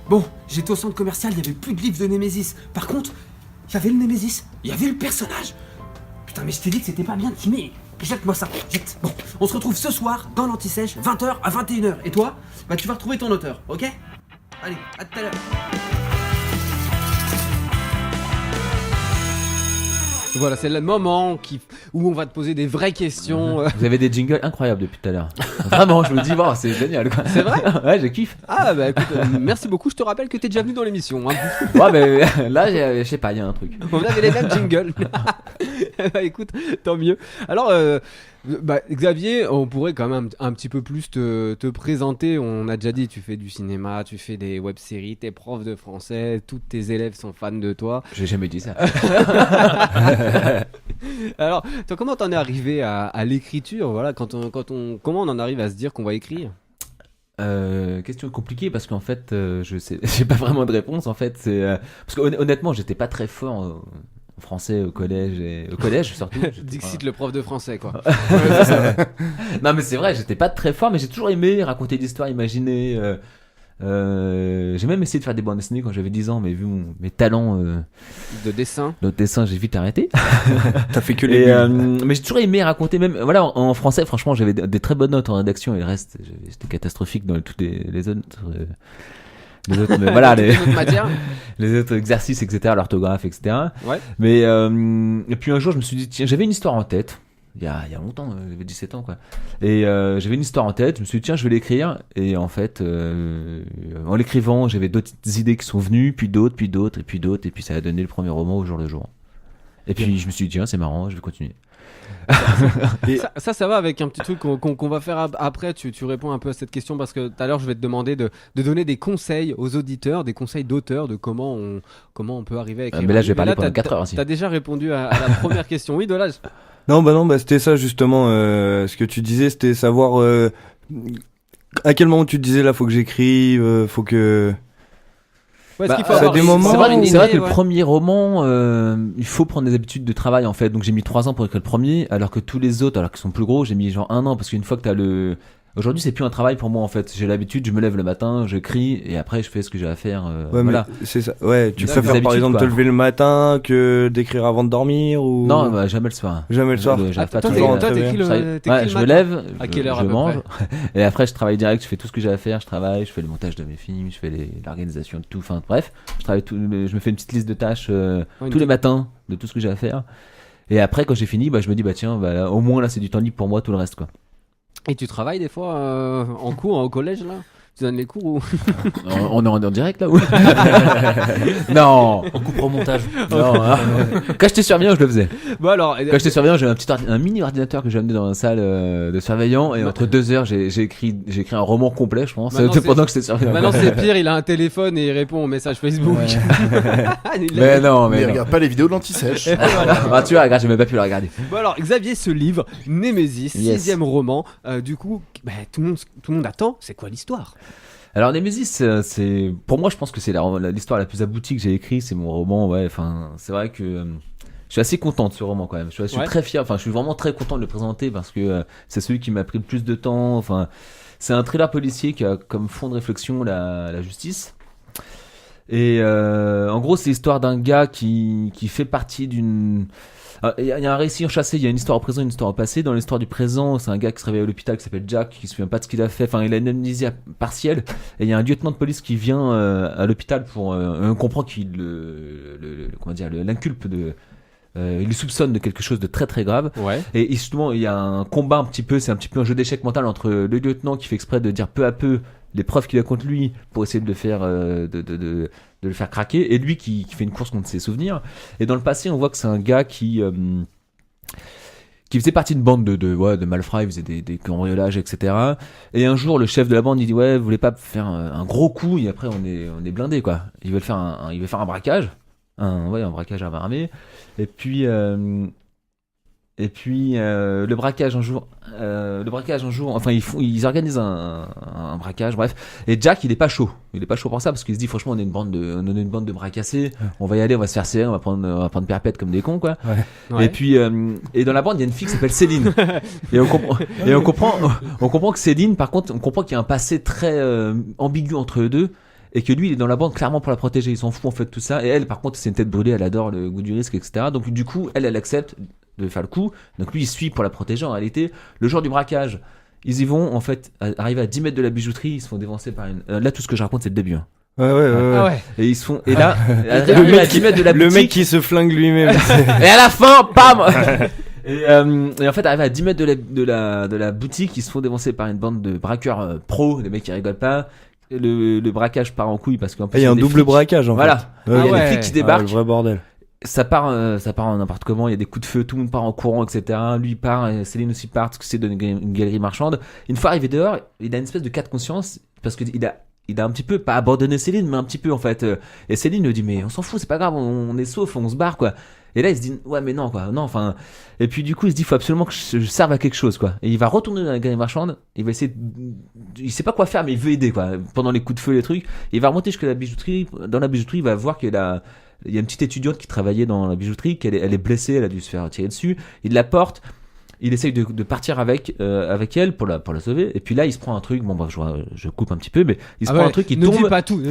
Bon, j'étais au centre commercial, il y avait plus de livres de Némésis. Par contre, il y avait le Némésis, il y avait le personnage. Putain, mais je t'ai dit que c'était pas bien, Timmy. Jette-moi ça, jette. Bon, on se retrouve ce soir dans l'Anti-Sèche, 20h à 21h. Et toi, bah tu vas retrouver ton auteur, ok? Allez, à tout à l'heure. Voilà, c'est le moment où on va te poser des vraies questions. Vous avez des jingles incroyables depuis tout à l'heure. Vraiment, je vous le dis, bon, c'est génial, quoi. C'est vrai? Ouais, je kiffe. Ah bah écoute, merci beaucoup, je te rappelle que t'es déjà venu dans l'émission. Hein. Ouais, mais là, je sais pas, il y a un truc. On avait les mêmes jingles. Bah écoute, tant mieux. Alors, Xavier, on pourrait quand même un petit peu plus te présenter. On a déjà dit, tu fais du cinéma, tu fais des web-séries, t'es prof de français, tous tes élèves sont fans de toi. J'ai jamais dit ça. Alors, toi, comment t'en es arrivé à l'écriture? Voilà, comment on en arrive à se dire qu'on va écrire? Question compliquée parce qu'en fait, je sais, j'ai pas vraiment de réponse. En fait, parce que honnêtement, j'étais pas très fort en français au collège surtout. Dixit, le prof de français, quoi. Non, mais c'est vrai, j'étais pas très fort, mais j'ai toujours aimé raconter des histoires imaginées. J'ai même essayé de faire des bandes dessinées quand j'avais 10 ans, mais vu mes talents de dessin, j'ai vite arrêté. T'as fait que les mais j'ai toujours aimé raconter, même voilà, en français, franchement, j'avais des très bonnes notes en rédaction et le reste, c'était catastrophique dans toutes les autres. Mais voilà, les autres exercices, etc., l'orthographe, etc. Ouais. Mais et puis un jour, je me suis dit, tiens, j'avais une histoire en tête. Il y a longtemps, j'avais 17 ans, quoi. Et j'avais une histoire en tête, je me suis dit, tiens, je vais l'écrire. Et en fait, en l'écrivant, j'avais d'autres idées qui sont venues, puis d'autres, et puis ça a donné le premier roman au jour le jour. Et puis je me suis dit, tiens, c'est marrant, je vais continuer. Et ça va avec un petit truc qu'on va faire après. Tu réponds un peu à cette question parce que tout à l'heure je vais te demander de donner des conseils aux auditeurs, des conseils d'auteurs de comment on peut arriver à écrire. Mais là je vais parler pendant 4 heures aussi. T'as déjà répondu à la première question. Oui, Delage. Non, c'était ça justement. Ce que tu disais, c'était savoir à quel moment tu te disais là, faut que j'écrive, faut que. Ouais, c'est vrai que le premier roman, il faut prendre des habitudes de travail en fait. Donc j'ai mis 3 ans pour écrire le premier, alors que tous les autres, alors qu'ils sont plus gros, j'ai mis genre 1 an parce qu'une fois que t'as aujourd'hui c'est plus un travail pour moi en fait. J'ai l'habitude, je me lève le matin, j'écris et après je fais ce que j'ai à faire. Ouais, voilà. Mais c'est ça. Ouais, tu préfères par exemple te lever le matin que d'écrire avant de dormir ou. Non, bah, jamais le soir. Jamais le soir. Toi, t'écris le matin. Je me lève, à quelle heure je mange et après je travaille direct, je fais tout ce que j'ai à faire, je travaille, je fais le montage de mes films, je fais l'organisation de tout, enfin bref, je me fais une petite liste de tâches tous les matins de tout ce que j'ai à faire. Et après quand j'ai fini, bah je me dis bah tiens, bah, au moins là c'est du temps libre pour moi, tout le reste quoi. Et tu travailles des fois en cours, au collège là? Tu donnes les cours ou on est en direct là ou non, on coupe au montage. Non, quand j'étais surveillant, je le faisais. Bon alors, quand j'étais surveillant, j'avais un mini ordinateur que j'ai amené dans la salle de surveillant et entre 2 heures, j'ai écrit un roman complet, je pense, pendant que j'étais surveillant. Maintenant c'est pire, il a un téléphone et il répond aux messages Facebook. Ouais. mais non, mais regarde pas les vidéos de l'Anti-Sèche. Voilà. Ah, tu vois, regarde, j'ai même pas pu le regarder. Bon alors, Xavier, ce livre, Némésis, 6e roman, du coup, tout le monde attend. C'est quoi l'histoire? Alors Némésis, c'est pour moi, je pense que c'est l'histoire la plus aboutie que j'ai écrite. C'est mon roman, ouais. Enfin, c'est vrai que je suis assez content de ce roman quand même. Je suis très fier. Enfin, je suis vraiment très content de le présenter parce que c'est celui qui m'a pris le plus de temps. Enfin, c'est un thriller policier qui a comme fond de réflexion la justice. Et en gros, c'est l'histoire d'un gars qui fait partie d'une. Il y a un récit enchâssé, il y a une histoire au présent, une histoire au passé. Dans l'histoire du présent, c'est un gars qui se réveille à l'hôpital qui s'appelle Jack, qui se souvient pas de ce qu'il a fait. Enfin, il a une amnésie partielle. Et il y a un lieutenant de police qui vient à l'hôpital pour. On comprend qu'il l'inculpe de. Il le soupçonne de quelque chose de très très grave. Ouais. Et justement, il y a un combat un petit peu, c'est un petit peu un jeu d'échecs mental entre le lieutenant qui fait exprès de dire peu à peu les preuves qu'il a contre lui pour essayer de le faire de le faire craquer, et lui qui fait une course contre ses souvenirs. Et dans le passé, on voit que c'est un gars qui faisait partie d'une bande de malfrats, il faisait des cambriolages, etc. Et un jour, le chef de la bande, il dit vous voulez pas faire un gros coup, et après on est blindé quoi. Il veut faire un braquage, un braquage à main armée. Et puis le braquage un jour, enfin ils organisent un braquage, bref. Et Jack il est pas chaud pour ça parce qu'il se dit franchement on est une bande de bras cassés, on va y aller, on va se faire serrer, on va prendre perpète comme des cons quoi. Ouais. Et puis et dans la bande il y a une fille qui s'appelle Céline et on comprend que Céline, par contre on comprend qu'il y a un passé très ambigu entre eux deux. et que lui il est dans la bande clairement pour la protéger, il s'en fout en fait de tout ça, et elle par contre c'est une tête brûlée, elle adore le goût du risque, etc. Donc du coup elle accepte de faire le coup, donc lui il suit pour la protéger. En réalité le jour du braquage ils y vont, en fait arriver à 10 mètres de la bijouterie, ils se font défoncer par une... là tout ce que je raconte c'est le début hein. Ouais. Ah ouais. Et ils se font, et là arrivé à 10 mètres de la Le boutique, mec qui se flingue lui-même. et à la fin bam et en fait arrivé à 10 mètres de la boutique, ils se font défoncer par une bande de braqueurs pros, des mecs qui rigolent pas. Le braquage part en couille parce qu'en plus Il y a un des double flics. braquage en Voilà. fait. Il y a ouais. des flics qui Ah, débarquent. le vrai bordel. Ça part en n'importe comment. Il y a des coups de feu, tout le monde part en courant, etc. Lui part, et Céline aussi part, parce que c'est une galerie marchande. Une fois arrivé dehors, il a une espèce de cas de conscience parce que il a un petit peu pas abandonné Céline, mais un petit peu en fait. Et Céline lui dit mais on s'en fout, c'est pas grave, on est sauf, on se barre quoi. Et là il se dit ouais mais non quoi, non enfin. Et puis du coup il se dit faut absolument que je serve à quelque chose quoi. Et il va retourner dans la galerie marchande, il va essayer, il sait pas quoi faire mais il veut aider quoi. Pendant les coups de feu les trucs, il va remonter jusqu'à la bijouterie. Dans la bijouterie il va voir qu'il y a une petite étudiante qui travaillait dans la bijouterie, elle est blessée, elle a dû se faire tirer dessus. Il la porte. Il essaye de partir avec elle pour la sauver, et puis là il se prend un truc, bon bah je coupe un petit peu, mais il se prend un truc, il ne tombe. dis pas tout.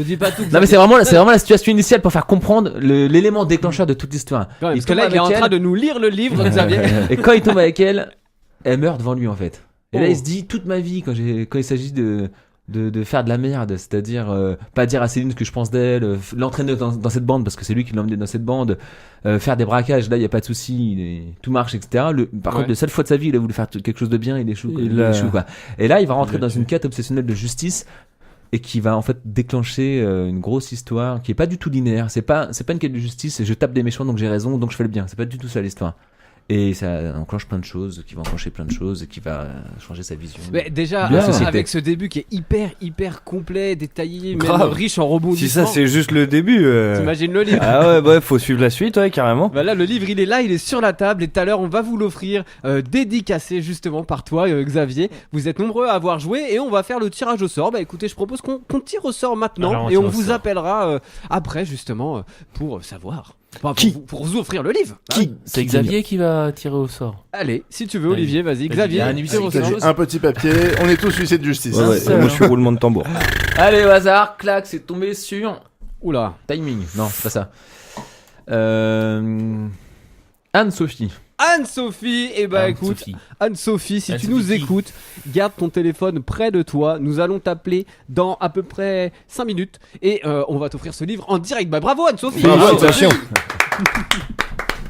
Non mais c'est vraiment la situation initiale pour faire comprendre l'élément déclencheur de toute l'histoire. Quand même, parce que tombe là il est en avec train elle, de nous lire le livre, Xavier. et quand il tombe avec elle, elle meurt devant lui en fait. Et là Oh. il se dit toute ma vie quand il s'agit de faire de la merde, c'est-à-dire pas dire à Céline ce que je pense d'elle, l'entraîner dans cette bande parce que c'est lui qui l'a emmené dans cette bande, faire des braquages, là il y a pas de souci, tout marche, etc. Par contre, la seule fois de sa vie il a voulu faire quelque chose de bien, il échoue quoi. Et là il va rentrer dans une quête obsessionnelle de justice et qui va en fait déclencher une grosse histoire qui est pas du tout linéaire. C'est pas une quête de justice, c'est je tape des méchants donc j'ai raison donc je fais le bien. C'est pas du tout ça l'histoire. Et ça enclenche plein de choses, qui va enclencher plein de choses et qui va changer sa vision. Mais déjà, de la société. avec ce début qui est hyper complet, détaillé, même Grave. riche en rebondissements. Si ça c'est juste le début. T'imagines le livre. Ah ouais, bah faut suivre la suite, ouais, carrément. Bah là, le livre, il est là, il est sur la table, et tout à l'heure, on va vous l'offrir, dédicacé justement par toi, Xavier. Vous êtes nombreux à avoir joué, et on va faire le tirage au sort. Bah écoutez, je propose qu'on tire au sort maintenant, Alors, on et tire on au vous sort. appellera pour justement pour savoir. Enfin, Qui pour vous offrir le livre. C'est Xavier qui va tirer au sort. Allez, si tu veux, Olivier, vas-y. Vas-y, Xavier, il y a un tire huissier au qui sort. chose. Un petit papier, on est tous huissiers de justice. Ouais, hein. moi je suis roulement de tambour. Allez au hasard, clac, c'est tombé sur Oula. timing. Non, c'est pas ça. Anne-Sophie. Anne-Sophie, eh ben écoute, Anne-Sophie, si tu Anne-Sophie nous qui écoutes, garde ton téléphone près de toi. Nous allons t'appeler dans à peu près 5 minutes et on va t'offrir ce livre en direct. Bah bravo Anne-Sophie. Félicitations.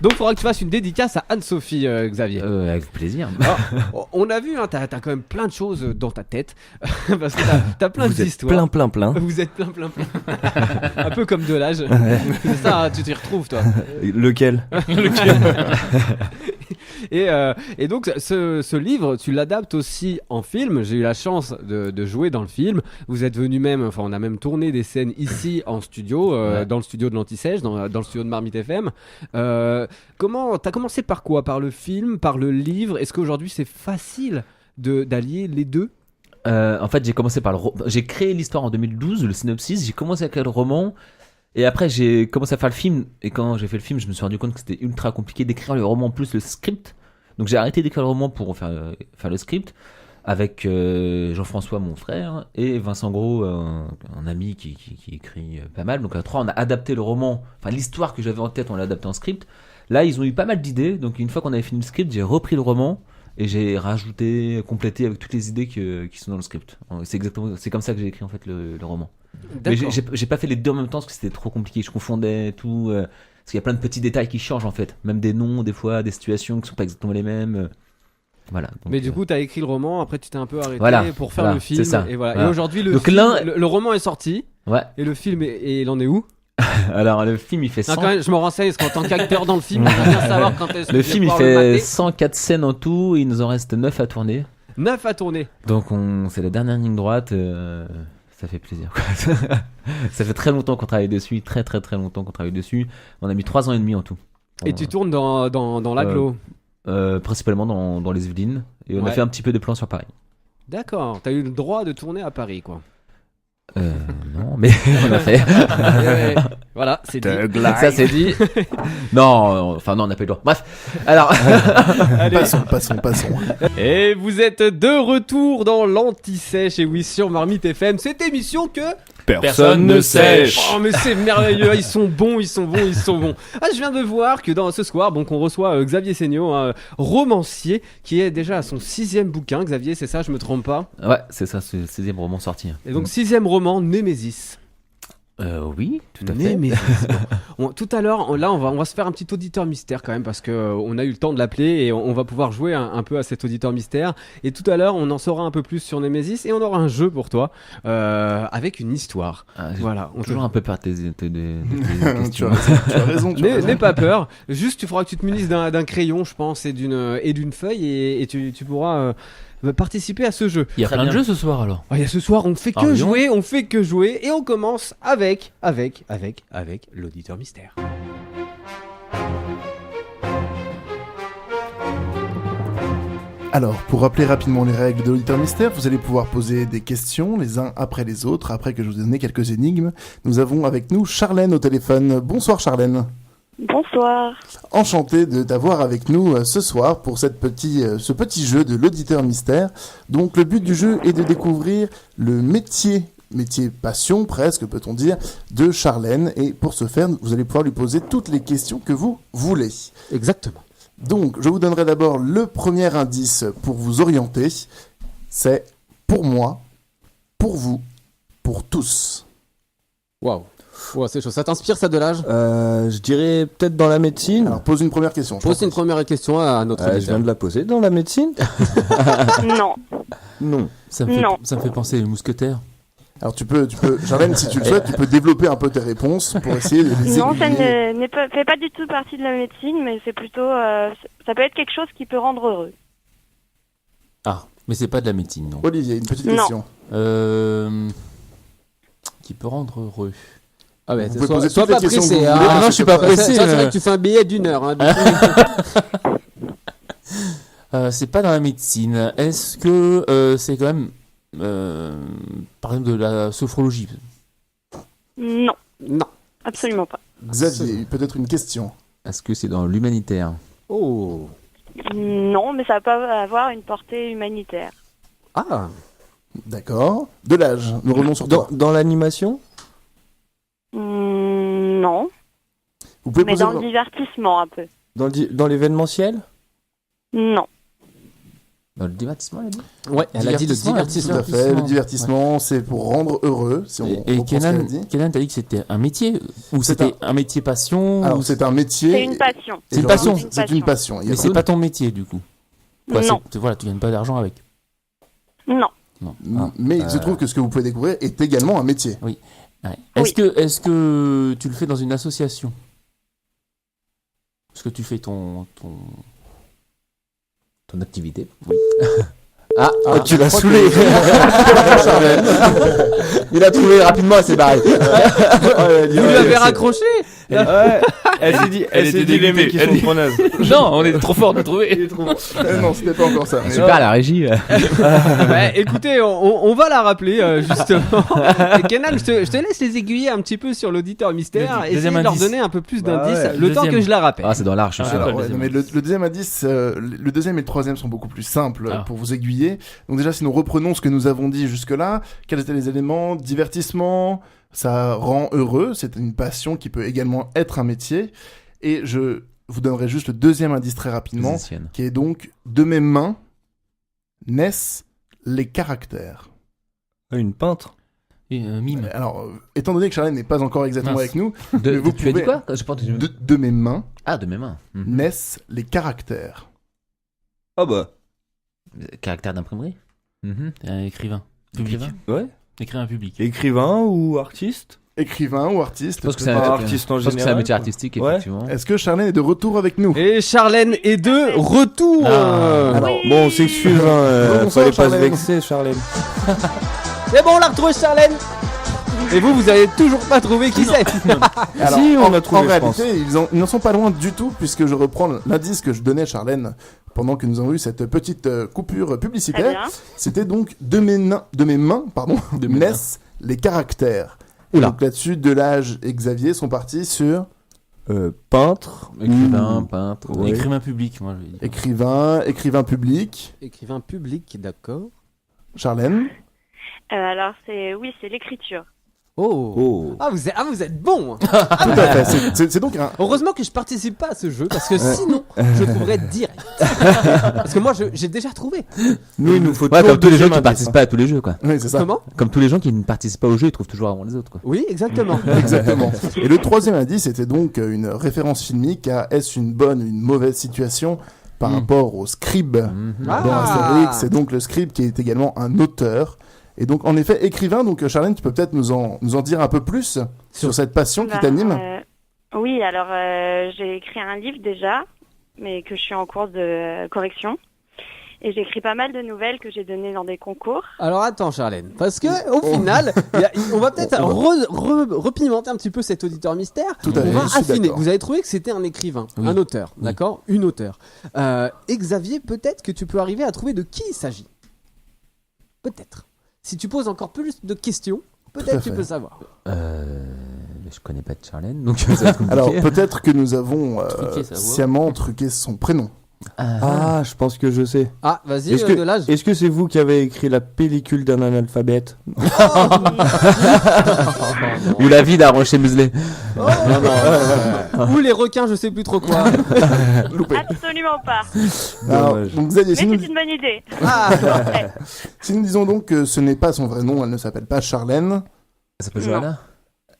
Donc il faudra que tu fasses une dédicace à Anne-Sophie, Xavier. Avec plaisir. Alors, on a vu, hein, t'as quand même plein de choses dans ta tête parce que t'as plein Vous êtes d'histoires. plein. Vous êtes plein. Un peu comme de l'âge. C'est ça, hein, tu t'y retrouves toi. Lequel? Et donc ce livre, tu l'adaptes aussi en film. J'ai eu la chance de jouer dans le film. Vous êtes venu même, enfin on a même tourné des scènes ici en studio, Ouais. dans le studio de l'Anti-Sèche, dans le studio de Marmite FM. T'as commencé par quoi? Par le film, par le livre? Est-ce qu'aujourd'hui c'est facile d'allier les deux? En fait, j'ai commencé par j'ai créé l'histoire en 2012, le synopsis. J'ai commencé à créer le roman. Et après, j'ai commencé à faire le film. Et quand j'ai fait le film, je me suis rendu compte que c'était ultra compliqué d'écrire le roman plus le script. Donc j'ai arrêté d'écrire le roman pour faire le script avec Jean-François, mon frère, et Vincent Gros, un ami qui écrit pas mal. Donc à trois, on a adapté le roman, enfin l'histoire que j'avais en tête, on l'a adapté en script. Là, ils ont eu pas mal d'idées. Donc une fois qu'on avait fini le script, j'ai repris le roman et j'ai rajouté, complété avec toutes les idées qui sont dans le script. C'est comme ça que j'ai écrit en fait le roman. Mais D'accord. j'ai pas fait les deux en même temps parce que c'était trop compliqué. Je confondais tout. Parce qu'il y a plein de petits détails qui changent en fait. Même des noms, des fois, des situations qui sont pas exactement les mêmes. Voilà. Donc, Mais du coup, t'as écrit le roman, après tu t'es un peu arrêté Voilà, pour faire voilà, le film. c'est ça. Et voilà. Voilà. Et aujourd'hui, Donc film, l'un- le roman est sorti. Ouais. Et le film, il en est où? Alors le film il fait Non, 100... quand même, je me renseigne parce qu'en tant qu'acteur dans le film, j'aimerais bien savoir quand est-ce que Le je vais film il pouvoir le fait mater. 104 scènes en tout. Et il nous en reste 9 à tourner. 9 à tourner. Donc c'est la dernière ligne droite. Ça fait plaisir. Quoi. Ça fait très longtemps qu'on travaille dessus. Très longtemps qu'on travaille dessus. On a mis 3 ans et demi en tout. Et tu tournes dans l'agglo. Principalement dans les Yvelines. Et on Ouais. a fait un petit peu de plans sur Paris. D'accord, t'as eu le droit de tourner à Paris, quoi. Non, mais on a fait. Ouais, voilà, c'est dit. Ça c'est dit. Non, enfin non, on n'a pas eu le droit. Bref, alors. Allez. Passons. Et vous êtes de retour dans l'Anti-Sèche, et oui, sur Marmite FM, cette émission que Personne ne sèche. Oh mais c'est merveilleux, ils sont bons. Ah, je viens de voir que ce soir, donc on reçoit Xavier Seigneau, un romancier qui est déjà à son 6e bouquin. Xavier, c'est ça, je me trompe pas? Ouais, c'est ça, c'est le 6e roman sorti. Et donc 6e roman, Némésis. Oui, tout à fait. Némésis. Bon, tout à l'heure, on va se faire un petit auditeur mystère quand même parce que on a eu le temps de l'appeler et on va pouvoir jouer un peu à cet auditeur mystère. Et tout à l'heure, on en saura un peu plus sur Némésis et on aura un jeu pour toi avec une histoire. J'ai Voilà, on toujours un peu peur de tes Tu questions. as raison. N'aie pas peur. Juste, tu feras que tu te munisses d'un crayon, je pense, et d'une feuille et tu pourras participer à ce jeu. Il y a Très plein de bien. jeux ce soir alors. Ah, et ce soir, on fait que Lyon. jouer et on commence avec l'auditeur mystère. Alors, pour rappeler rapidement les règles de l'auditeur mystère, vous allez pouvoir poser des questions les uns après les autres, après que je vous ai donné quelques énigmes. Nous avons avec nous Charlène au téléphone. Bonsoir Charlène. Bonsoir. Enchanté de t'avoir avec nous ce soir pour ce petit jeu de l'auditeur mystère. Donc le but du jeu est de découvrir le métier passion presque peut-on dire, de Charlène. Et pour ce faire, vous allez pouvoir lui poser toutes les questions que vous voulez. Exactement. Donc je vous donnerai d'abord le premier indice pour vous orienter. C'est pour moi, pour vous, pour tous. Waouh. Ouais, c'est chaud. Ça t'inspire, ça, de l'âge? Je dirais peut-être dans la médecine. Alors pose une première question. Pose une première question à notre Je auditeur. viens de la poser. Dans la médecine? Non. Non. Ça me Non. fait penser aux mousquetaires. Alors tu peux, Charlène, si tu le souhaites, tu peux développer un peu tes réponses pour essayer de les Non, ça aiguiller. fait pas du tout partie de la médecine, mais c'est plutôt... ça peut être quelque chose qui peut rendre heureux. Ah, mais c'est pas de la médecine, non. Olivier, une petite Non. question. Qui peut rendre heureux. Ah ouais, Vous pouvez sois poser sois toutes les pas questions que pressé. vous Hein. voulez, Ah non, je suis pas Ça, pressé. c'est vrai que tu fais un billet d'1 heure. Hein, C'est pas dans la médecine. Est-ce que c'est quand même, par exemple, de la sophrologie? Non, Non. absolument pas. Xavier, peut-être une question. Est-ce que c'est dans l'humanitaire? Oh. Non, mais ça peut avoir une portée humanitaire. Ah. D'accord. De l'âge, nous revenons sur toi. Dans l'animation? Non, Vous pouvez mais poser... dans le divertissement un peu. Dans l'événementiel? Non. Dans le divertissement, elle a dit? Ouais, elle a dit le Tout divertissement. à fait, le divertissement, c'est pour rendre heureux, si on Et reprend ce qu'elle a Kenan, dit. t'as dit que c'était un métier? Ou C'est c'était un métier passion? Alors ou- c'est un métier... C'est une passion. et C'est une je passion. rajoute, C'est une passion. Il y a Mais c'est peu- pas ton métier, du coup. Quoi, Non. voilà, tu gagnes pas d'argent avec. Non. Non. Mais il se trouve que ce que vous pouvez découvrir est également un métier. Ouais. Est-ce que tu le fais dans une association? Est-ce que tu fais ton... Ton activité? Ah, tu l'as je crois saoulé. Il a trouvé rapidement, elle s'est barrée. Vous l'avez raccroché? Ouais. Elle s'est dit, Elle était les dégoûtée. mecs qui Elle sont dit- trop nazes. Non, on est trop fort de trouver. Non, c'était pas encore ça. mais- Super, la régie. Ouais, écoutez, on va la rappeler justement. Et Kenan, je te laisse les aiguiller un petit peu sur l'auditeur mystère Le et essayer deuxième de leur indice. donner un peu plus Bah d'indices ouais, le temps deuxième. que je la rappelle. Ah, c'est dans l'art, je suis sûr. Ah, Alors, le ouais, deuxième. mais le deuxième indice, le deuxième et le troisième sont beaucoup plus simples Ah. pour vous aiguiller. Donc déjà, si nous reprenons ce que nous avons dit jusque-là, quels étaient les éléments? Divertissement, ça rend heureux, c'est une passion qui peut également être un métier. Et je vous donnerai juste le deuxième indice très rapidement, Musicienne. qui est donc de mes mains naissent les caractères. Une peintre? Et mime. Alors, étant donné que Charlène n'est pas encore exactement Mince. avec nous, De, vous tu as dit pouvez- quoi? J'ai pas entendu. de mes mains Ah, de mes mains. naissent les caractères. Ah bah. Caractère d'imprimerie? Un écrivain. Public. Écrivain. Ouais. Écrivain public. Écrivain ou artiste? Écrivain ou artiste. Je pense que c'est Pas un artiste en Je pense que c'est un général, métier quoi. artistique, Ouais. effectivement. Est-ce que Charlène est de retour avec nous? Et Charlène est de retour. Ah. Alors, Oui. Bon, on s'excuse, Bonsoir, fallait pas se Charlène. vexer, Charlène. C'est bon, on l'a retrouvé Charlène. Et vous avez toujours pas trouvé qui c'est. Alors, Si, on en, a trouvé, en je pense. réalité, ils n'en sont pas loin du tout, puisque je reprends l'indice que je donnais à Charlène pendant que nous avons eu cette petite coupure Très publicitaire. bien. C'était donc de mes mains, De mes naissent les caractères. Oula. Donc là-dessus, Delage et Xavier sont partis sur Peintre. Écrivain, ou- peintre. Ouais. Écrivain public, moi je vais dire. écrivain public. Écrivain public, d'accord. Charlène, Alors, c'est l'écriture. Oh. Ah, vous êtes bon. Tout à fait. C'est donc un. Heureusement que je participe pas à ce jeu parce que sinon je trouverais direct. Parce que moi j'ai déjà trouvé. Nous, il nous faut Ouais, toujours comme tous les gens deuxième qui indice, participent pas à tous les jeux, quoi. Oui, c'est ça. Comment? Comme tous les gens qui ne participent pas au jeu, ils trouvent toujours avant les autres, quoi. Oui, exactement. Exactement. Et le troisième indice était donc une référence filmique à est-ce une bonne ou une mauvaise situation par rapport au scribe dans Astérix. C'est donc le scribe qui est également un auteur. Et donc, en effet, écrivain. Donc, Charlène, tu peux peut-être nous en dire un peu plus sur cette passion qui t'anime. Oui, alors j'ai écrit un livre déjà, mais que je suis en cours de correction. Et j'ai écrit pas mal de nouvelles que j'ai données dans des concours. Alors attends Charlène, parce que au final, on va peut-être repimenter un petit peu cet auditeur mystère. Tout à fait, On va je suis affiner. d'accord. Vous avez trouvé que c'était un écrivain, un auteur, d'accord, une auteure. Xavier, peut-être que tu peux arriver à trouver de qui il s'agit. Peut-être. Si tu poses encore plus de questions, peut-être tu fait. peux savoir. Je connais pas de Charlène, donc ça va être compliqué. Alors, peut-être que nous avons Truqué sa voix. sciemment truqué son prénom. Ah, je pense que je sais. Ah, vas-y, Est-ce de l'âge. Est-ce que c'est vous qui avez écrit la pellicule d'un analphabète? Ou la vie d'un rocher muselé. Ou les requins, je sais plus trop quoi. Absolument pas. Alors, Dommage. donc, Xavier, Mais si nous, c'est une bonne idée. Ah, Ouais. si nous disons donc que ce n'est pas son vrai nom, elle ne s'appelle pas Charlène, Ça s'appelle Non. Johanna?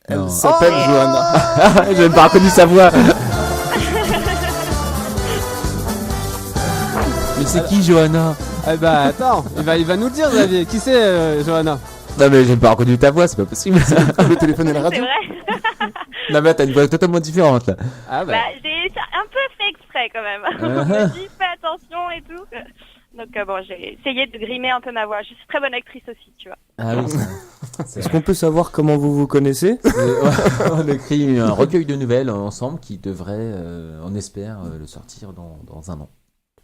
elle Non. s'appelle Johanna. J'ai même pas reconnu sa voix. Mais c'est qui Johanna? eh ben attends, il va nous le dire Xavier. Qui c'est Johanna? Non mais j'ai pas reconnu ta voix, c'est pas possible. Le téléphone et la C'est radio. vrai. Non mais t'as une voix totalement différente là. Ah Bah, j'ai un peu fait exprès quand même. On me dit fais attention et tout. Donc bon, j'ai essayé de grimer un peu ma voix. Je suis très bonne actrice aussi, tu vois. Ah oui. Est-ce qu'on peut savoir comment vous vous connaissez? On écrit un recueil de nouvelles ensemble qui devrait, on espère, le sortir dans un an.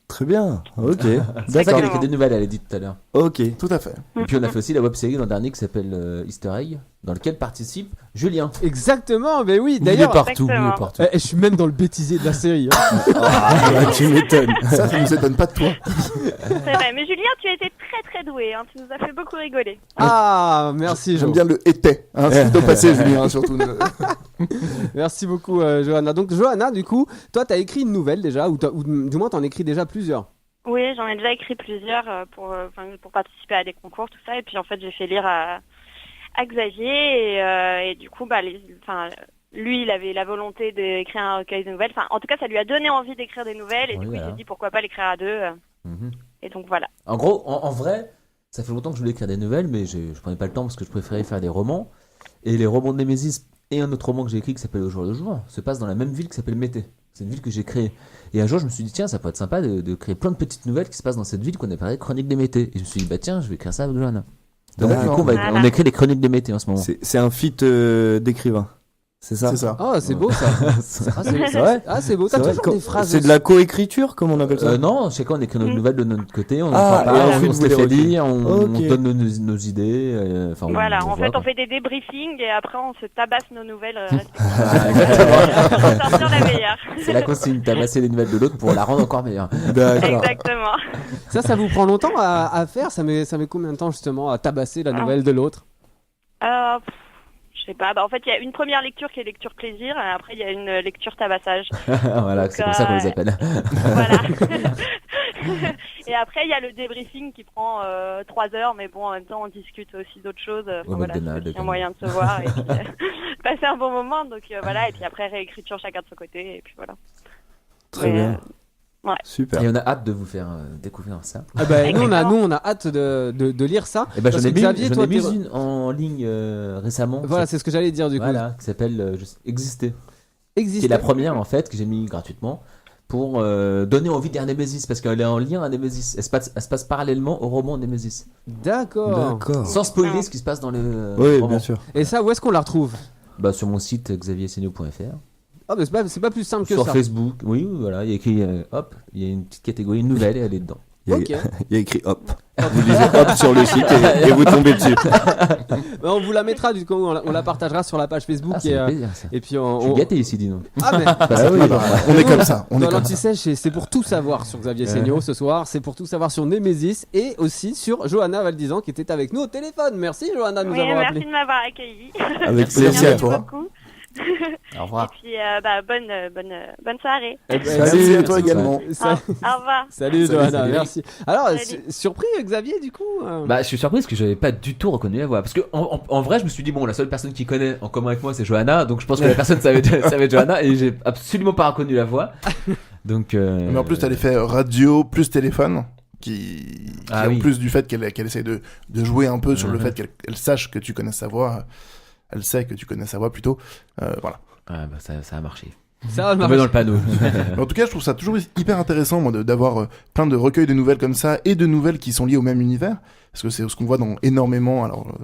Très bien. Ok. C'est ça D'accord. qu'elle écrit des nouvelles, elle a dit tout à l'heure. Ok. Tout à fait. Et puis on a fait aussi la web-série l'an dernier qui s'appelle Easter Egg, dans lequel participe Julien. Exactement, mais oui. Il est D'ailleurs, partout, il Exactement. est partout. je suis même dans le bêtisier de la série. hein. Ah, tu m'étonnes. Ça ne nous étonne pas de toi. C'est vrai. Mais Julien, tu as été très très doué. Hein. Tu nous as fait beaucoup rigoler. Ah, merci J'aime Jo. bien le était. Hein, c'est de passer, Julien, surtout. Merci beaucoup Johanna. Donc Johanna, du coup, toi t'as écrit une nouvelle déjà, ou du moins t'en écris déjà plusieurs. Oui, j'en ai déjà écrit plusieurs pour participer à des concours, tout ça. Et puis en fait, j'ai fait lire à Xavier et du coup, lui, il avait la volonté d'écrire un recueil de nouvelles. Enfin, en tout cas, ça lui a donné envie d'écrire des nouvelles et Oui, du coup, il voilà. s'est dit pourquoi pas l'écrire à deux. Mhm. Et donc voilà. En gros, en vrai, ça fait longtemps que je voulais écrire des nouvelles, mais je prenais pas le temps parce que je préférais faire des romans. Et les romans de Némésis et un autre roman que j'ai écrit qui s'appelle Au jour le jour se passe dans la même ville qui s'appelle Mété. C'est une ville que j'ai créée. Et un jour, je me suis dit, tiens, ça pourrait être sympa de créer plein de petites nouvelles qui se passent dans cette ville qu'on appellerait Chronique des Métés. Et je me suis dit, bah tiens, je vais écrire ça avec Johanna. Donc, du D'accord. coup, Voilà. on écrit les Chroniques des Métés en ce moment. C'est un feat d'écrivain. C'est ça? C'est ça. Oh, c'est beau ça. C'est vrai? Ah, c'est beau. T'as C'est vrai, toujours quand- des phrases. C'est de la coécriture, comme on appelle ça? Non, chacun on écrit nos nouvelles de notre côté, on en Ah, parle, et on ensuite se vous les les fait recueillez. lire, on Ok. donne nos idées. Enfin, Voilà, on en voit, fait, quoi. on fait des débriefings et après, on se tabasse nos nouvelles respectives. Ah, exactement. Pour sortir la meilleure. C'est la consigne, tabasser les nouvelles de l'autre pour la rendre encore meilleure. D'accord. Exactement. Ça vous prend longtemps à faire. Ça met combien de temps justement à tabasser la nouvelle de l'autre? Je sais pas. Bah, en fait, il y a une première lecture qui est lecture plaisir et après, il y a une lecture tabassage. Voilà, Donc, c'est comme ça qu'on les appelle. Voilà. Et après, il y a le débriefing qui prend 3 heures, mais bon, en même temps, on discute aussi d'autres choses. Au Voilà, McDonald's, c'est aussi quand un moyen de se voir et puis passer un bon moment. Donc voilà, et puis après, réécriture chacun de son côté, et puis voilà. Très Mais, bien. ouais. Super. Et on a hâte de vous faire découvrir ça. Ah bah, nous Exactement. on a hâte de lire ça. Et ben Parce j'en ai que mis, Xavier, j'en toi, ai mis t'es- une en ligne récemment. Voilà, c'est ce que j'allais dire du coup. Voilà, qui s'appelle Exister. Existe. Qui est la première en fait que j'ai mis gratuitement pour donner envie de lire Némésis parce qu'elle est en lien à Némésis. Elle se passe parallèlement au roman Némésis. D'accord. D'accord. Sans spoiler ce qui se passe dans le Oui, roman. bien sûr. Et ça, où est-ce qu'on la retrouve? Bah, sur mon site xaviersenio.fr. Ah bah c'est pas plus simple que Sur ça. Facebook, oui, voilà, il y a écrit hop, il y a une petite catégorie nouvelle et elle est dedans. Il y a, Ok. il y a écrit hop. Vous lisez hop sur le site et vous tombez dessus. On vous la mettra du coup, on la partagera sur la page Facebook Ah, ça fait plaisir, ça. et puis Je suis gâté ici, dis donc. Ah mais On est comme ça. On est dans comme ça. l'anti-sèche, c'est pour tout savoir sur Xavier Seigno ce soir, c'est pour tout savoir sur Nemesis et aussi sur Johanna Valdizan qui était avec nous au téléphone. Merci Johanna de nous Oui, avoir merci appelés. de m'avoir accueilli. Avec Merci plaisir. à toi. Beaucoup. Au revoir. Et puis, bonne soirée. Eh ben, Salut à toi également. Au revoir. Salut Salut, Johanna, salut. merci. Alors, Salut. surpris Xavier du coup Bah, je suis surpris parce que j'avais pas du tout reconnu la voix. Parce que en vrai, je me suis dit, bon, la seule personne qui connaît en commun avec moi, c'est Johanna. Donc je pense que la personne savait Johanna et j'ai absolument pas reconnu la voix. Donc. Mais en plus, t'as l'effet radio plus téléphone qui Ah en oui. plus du fait qu'elle essaie de jouer un peu sur le fait qu'elle sache que tu connais sa voix. Elle sait que tu connais sa voix plutôt. Voilà. Ah, bah, ça a marché. Ça va On met marcher. dans le panneau. Mais en tout cas, je trouve ça toujours hyper intéressant moi, d'avoir plein de recueils de nouvelles comme ça et de nouvelles qui sont liées au même univers. Parce que c'est ce qu'on voit dans énormément. Alors,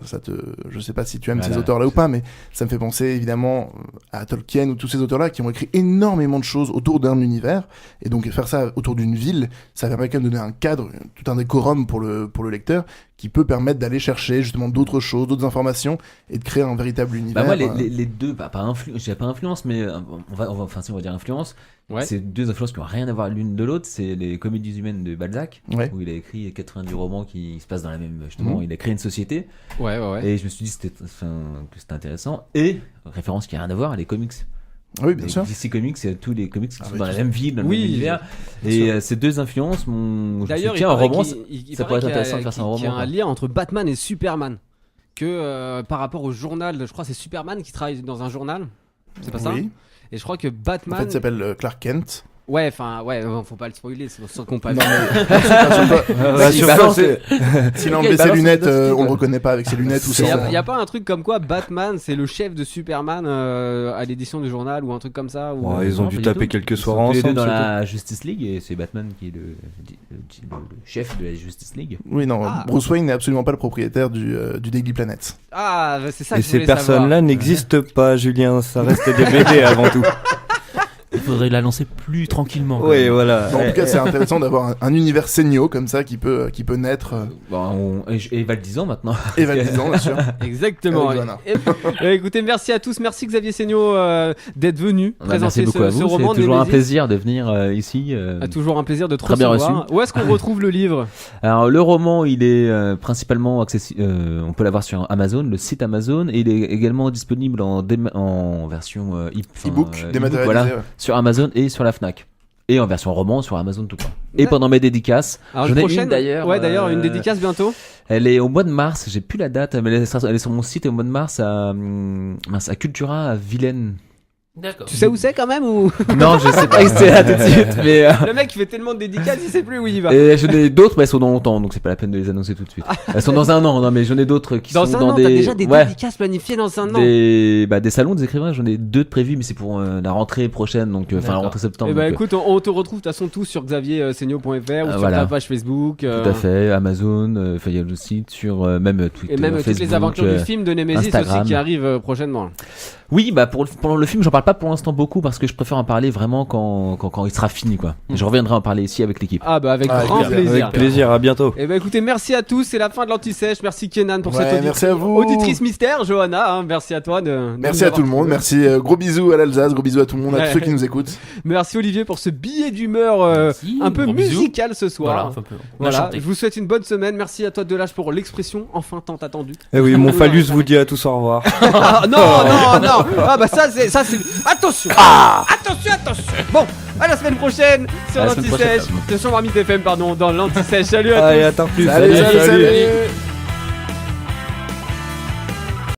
je sais pas si tu aimes ces Voilà. auteurs-là ou pas, mais ça me fait penser évidemment à Tolkien ou tous ces auteurs-là qui ont écrit énormément de choses autour d'un univers. Et donc, faire ça autour d'une ville, ça permet quand même de donner un cadre, tout un décorum pour le lecteur qui peut permettre d'aller chercher justement d'autres choses, d'autres informations et de créer un véritable univers. Bah, moi, les deux, bah, je dirais pas influence, mais on va dire influence. Ouais. C'est deux influences qui ont rien à voir l'une de l'autre. C'est les Comédies humaines de Balzac, Ouais. où il a écrit 90 romans qui se passent dans la même. Justement, il a créé une société. Ouais, ouais, ouais. Et je me suis dit que c'était intéressant. Et, référence qui a rien à voir, les comics. Oui, bien Les sûr. DC Comics, c'est tous les comics qui sont oui, dans la tout même ville, dans le Oui, même univers. bien Et sûr. ces deux influences, je me suis D'ailleurs, dit, il tiens, un paraît roman, qu'il ça paraît pourrait être qu'il y a- intéressant de faire ça en qu'il y a roman. un quoi. lien entre Batman et Superman. Que par rapport au journal, je crois que c'est Superman qui travaille dans un journal. C'est pas ça Oui. Et je crois que En Batman. fait, il s'appelle Clark Kent. Ouais, enfin, ouais, faut pas le spoiler, c'est sans qu'on pas Non, vu. mais Rassure-toi, s'il a Ok, enlevé ses balance lunettes, le dossier, on le quoi. reconnaît pas avec ses lunettes ou Il sans. y a pas un truc comme quoi Batman c'est le chef de Superman à l'édition du journal ou un truc comme ça ou... Ils ont Non, dû pas du taper tout. quelques Ils soirs sont tous les deux ensemble. dans c'est la Justice League et c'est Batman qui est le chef de la Justice League. Oui, non, Ah. Bruce Wayne n'est absolument pas le propriétaire du Daily Planet. Ah, bah, c'est ça tout. Et que je ces voulais savoir. personnes-là n'existent pas, Julien. Ça reste des BD avant tout. Il faudrait la lancer plus tranquillement. Oui, voilà. En tout cas, c'est intéressant d'avoir un univers Seigno comme ça qui peut naître Et Valdizan maintenant. et validant, bien sûr. Exactement. Avec Johanna. Écoutez, merci à tous, merci Xavier Seigno d'être venu Merci présenter beaucoup à ce vous. roman C'est toujours un Némésis. plaisir de venir ici. Toujours un plaisir de te Très bien recevoir. Où est-ce qu'on retrouve le livre? Alors le roman, il est principalement accessible. On peut l'avoir sur Amazon, le site Amazon, et il est également disponible en version E-book, dématérialisé. voilà, Ouais. sur Amazon et sur la Fnac. Et en version roman sur Amazon tout court. Et pendant mes dédicaces, Alors, j'en ai prochaine, une d'ailleurs. Ouais, d'ailleurs, une dédicace bientôt. Elle est au mois de mars, j'ai plus la date, mais elle est sur mon site au mois de mars à Cultura à Vilaine. D'accord. Tu sais où c'est quand même ou Non, je sais pas où c'est là tout de suite, mais. le mec il fait tellement de dédicaces, il sait plus où il va. Et j'en ai d'autres, mais elles sont dans longtemps, donc c'est pas la peine de les annoncer tout de suite. Elles sont dans un an, non, mais j'en ai d'autres qui Dans sont un dans an, des. t'as déjà des ouais, dédicaces planifiées dans un an. des salons des écrivains, j'en ai deux de prévus, mais c'est pour la rentrée prochaine, donc enfin la D'accord. rentrée septembre. Eh ben donc, écoute, on te retrouve de toute façon tous sur xavierseigno.fr ou sur voilà. ta page Facebook. tout à fait, Amazon, enfin il y a le site, sur même Twitter, Et même toutes Facebook, les aventures du film de Nemesis Instagram. aussi qui arrivent prochainement. Oui, bah pour le film, j'en parle pas pour l'instant beaucoup parce que je préfère en parler vraiment quand il sera fini, quoi. Et je reviendrai en parler ici avec l'équipe. Ah bah avec Ah, grand avec plaisir. Avec plaisir, à bientôt. Et ben écoutez, merci à tous, c'est la fin de l'Anti-Sèche. Merci Kenan pour Ouais, cette merci à vous. auditrice mystère, Johanna, hein, merci à toi de Merci nous à tout le avoir- monde. Merci. Gros bisous à l'Alsace. Gros bisous à tout le monde, à Ouais. tous ceux qui nous écoutent. Merci Olivier pour ce billet d'humeur Merci, un peu gros bisous. musical ce soir. Voilà, enfin, on a Voilà, chanté. je vous souhaite une bonne semaine. Merci à toi Delage pour l'expression enfin tant attendue. Eh oui, mon phallus vous dit à tous au revoir. Ah, non, non, non. Ah bah ça c'est attention. Attention. Bon, à la semaine prochaine sur À la semaine l'Anti-Sèche, prochaine. sur Marmite FM pardon, dans l'Anti-Sèche. Salut à tous. Allez, attends plus. Salut.